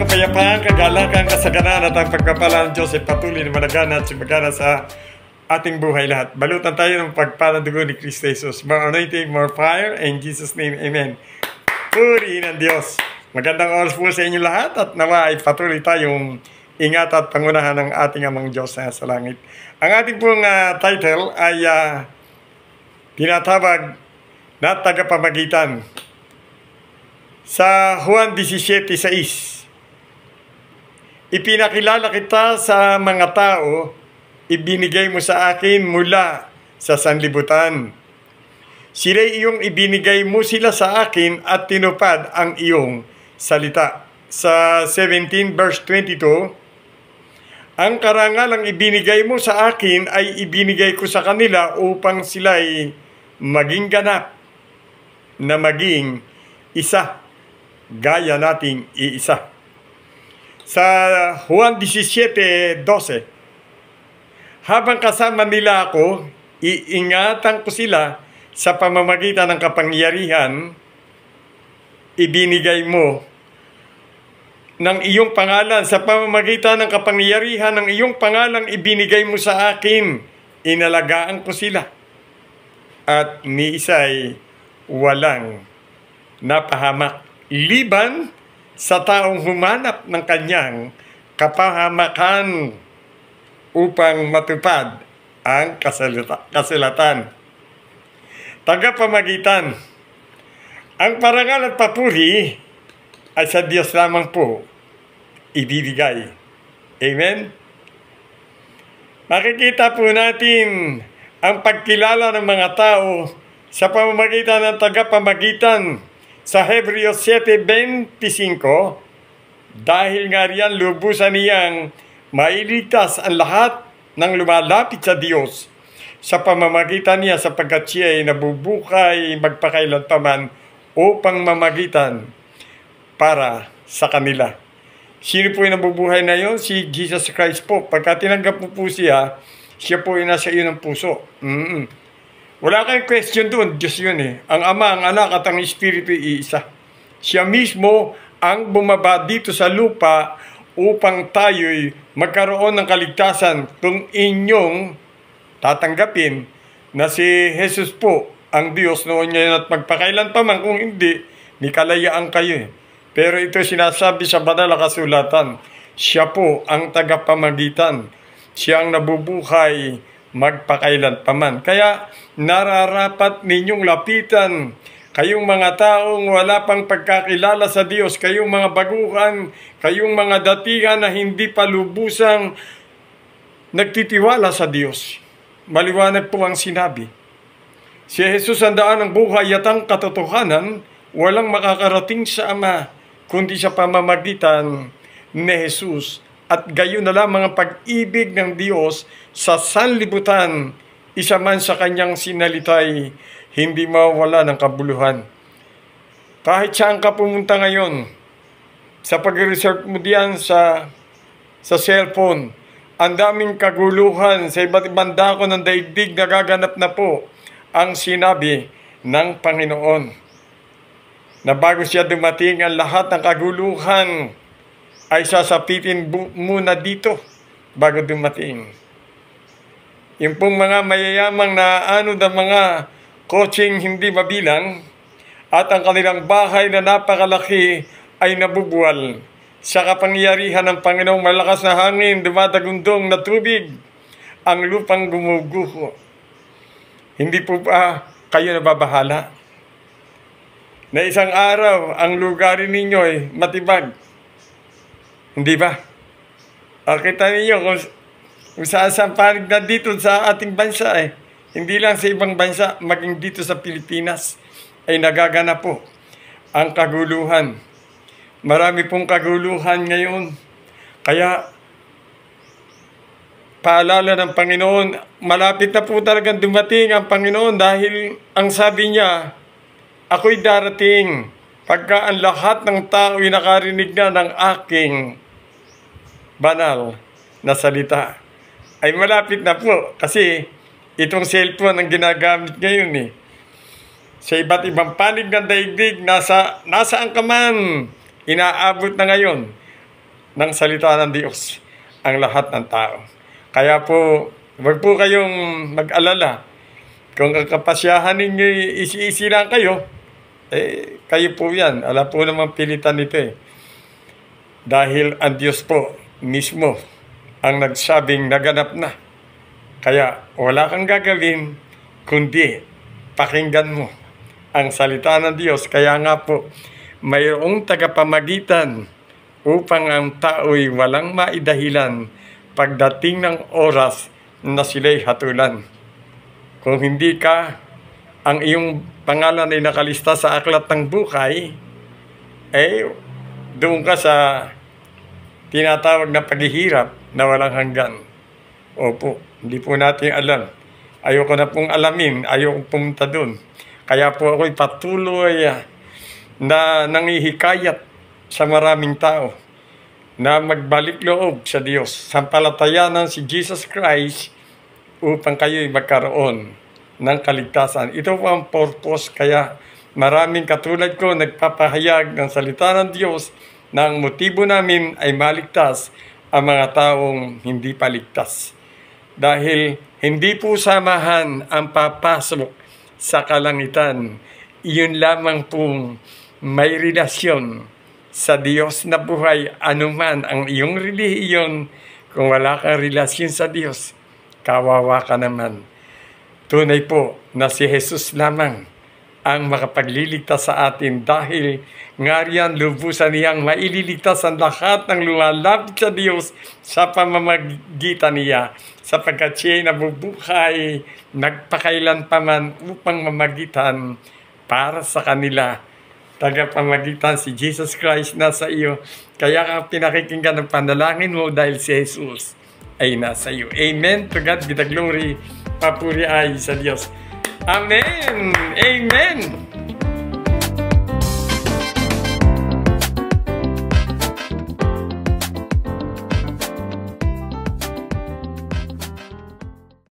kapayapaan, kagalakan, kasaganan at ang pagpapalaan ng Diyos ay patuloy na managana at sumagana sa ating buhay lahat. Balutan tayo ng pagpalang dugo ni Kristo Jesus. More anointing, more fire. In Jesus' name, Amen. Purihin ang Diyos. Magandang oras po sa inyo lahat at nawa ay patuloy tayong ingat at pangunahan ng ating amang Diyos na sa langit. Ang ating pong title ay tinatawag na tagapamagitan. Sa Juan 17:6, ipinakilala kita sa mga tao, ibinigay mo sa akin mula sa sanlibutan. Sila'y iyong ibinigay mo sila sa akin at tinupad ang iyong salita. Sa 17 verse 22, ang karangalang ibinigay mo sa akin ay ibinigay ko sa kanila upang sila'y maging ganap na maging isa, gaya nating iisa. Sa Juan 17:12, habang kasama nila ako, iingatan ko sila sa pamamagitan ng kapangyarihan ibinigay mo ng iyong pangalan. Sa pamamagitan ng kapangyarihan ng iyong pangalan ibinigay mo sa akin, inalagaan ko sila, at ni isa'y walang napahamak, liban sa taong humanap ng kanyang kapahamakan upang matupad ang kasulatan. Tagapamagitan. Ang parangal at papuri ay sa Diyos lamang po ibibigay. Amen? Makikita po natin ang pagkilala ng mga tao sa pamamagitan ng tagapamagitan. Sa Hebreos 7:25, dahil nga riyan lubusan niyang mailigtas ang lahat ng lumalapit sa Diyos sa pamamagitan niya, sapagkat siya ay nabubuhay magpakailanpaman upang mamagitan para sa kanila. Sino po yung nabubuhay na yon? Si Jesus Christ po. Pagka tinanggap mo po siya, siya po yung nasa iyo ng puso. Wala kayong question doon, Diyos yun eh. Ang Ama, ang Anak at ang Espiritu iisa. Siya mismo ang bumaba dito sa lupa upang tayo'y magkaroon ng kaligtasan kung inyong tatanggapin na si Jesus po ang Diyos noon ngayon at magpakailan pa man. Kung hindi, may kalayaan kayo eh. Pero ito sinasabi sa banal na kasulatan, siya po ang tagapamagitan. Siya ang nabubuhay magpakailan paman. Kaya nararapat ninyong lapitan, kayong mga taong wala pang pagkakilala sa Diyos, kayong mga baguhan, kayong mga datingan na hindi pa lubusang nagtitiwala sa Diyos. Maliwanag po ang sinabi. Si Jesus ang daan ng buhay at ang katotohanan, walang makakarating sa Ama kundi sa pamamagitan ni Jesus. At gayon na lamang ang pag-ibig ng Diyos sa sanlibutan, isa man sa kanyang sinalitay, hindi mawawala ng kabuluhan. Kahit saan ka pumunta ngayon, sa pag-research mo diyan sa cellphone, ang daming kaguluhan sa iba't ibang dako ng daigdig, nagaganap na po ang sinabi ng Panginoon. Na bago siya dumating, ang lahat ng kaguluhan ay sasapitin muna dito bago dumating. Yung pong mga mayayamang na mga coaching hindi mabilang at ang kanilang bahay na napakalaki ay nabubuwal sa kapangyarihan ng Panginoong. Malakas na hangin, dumadagundong na tubig, ang lupang gumuguho. Hindi po ba kayo nababahala na isang araw ang lugarin ninyo ay matibag? Hindi ba? Kita ninyo kung saan panig na dito sa ating bansa eh. Hindi lang sa ibang bansa, maging dito sa Pilipinas ay nagaganap po ang kaguluhan. Marami pong kaguluhan ngayon. Kaya paalala ng Panginoon, malapit na po talagang dumating ang Panginoon dahil ang sabi niya, ako'y darating pagka ang lahat ng tao'y nakarinig na ng aking banal na salita. Ay malapit na po kasi itong cellphone ang ginagamit ngayon eh. Sa iba't ibang panig ng daigdig, nasaan ka man, inaabot na ngayon ng salita ng Diyos ang lahat ng tao. Kaya po, huwag po kayong mag-alala. Kung ang kapasyahan ninyo isi-isi lang kayo, kayo po yan. Alam po naman pilitan nito eh. Dahil ang Diyos po mismo ang nagsabing naganap na. Kaya wala kang gagawin kundi pakinggan mo ang salita ng Diyos. Kaya nga po, mayroong tagapamagitan upang ang tao'y walang maidahilan pagdating ng oras na sila'y hatulan. Kung hindi ka, ang iyong pangalan ay nakalista sa aklat ng buhay, doon ka sa tinatawag na paghihirap na walang hanggan. Opo, hindi po natin alam. Ayoko na pong alamin, ayoko pumunta doon. Kaya po ako'y patuloy na nangihikayat sa maraming tao na magbalik loob sa Diyos. Sampalatayanan si Jesus Christ upang kayo'y magkaroon ng kaligtasan. Ito po ang purpose, kaya maraming katulad ko nagpapahayag ng salita ng Diyos na ang motibo namin ay maligtas ang mga taong hindi paligtas. Dahil hindi po samahan ang papasok sa kalangitan. Iyon lamang pong may relasyon sa Diyos na buhay. Anuman ang iyong relihiyon, kung wala kang relasyon sa Diyos, kawawa ka naman. Tunay po na si Jesus lamang ang makapagliligtas sa atin dahil nga riyan lubusan niyang maililigtas ang lahat ng lumalapit sa Diyos sa pamamagitan niya, sapagkat siya'y nabubuhay nagpakailan pa man upang mamagitan para sa kanila. Tagapamagitan si Jesus Christ nasa iyo, kaya ka pinakikinggan ng panalangin mo dahil si Jesus ay nasa iyo. Amen. To God be the glory. Papuri ay sa Diyos. Amen. Amen.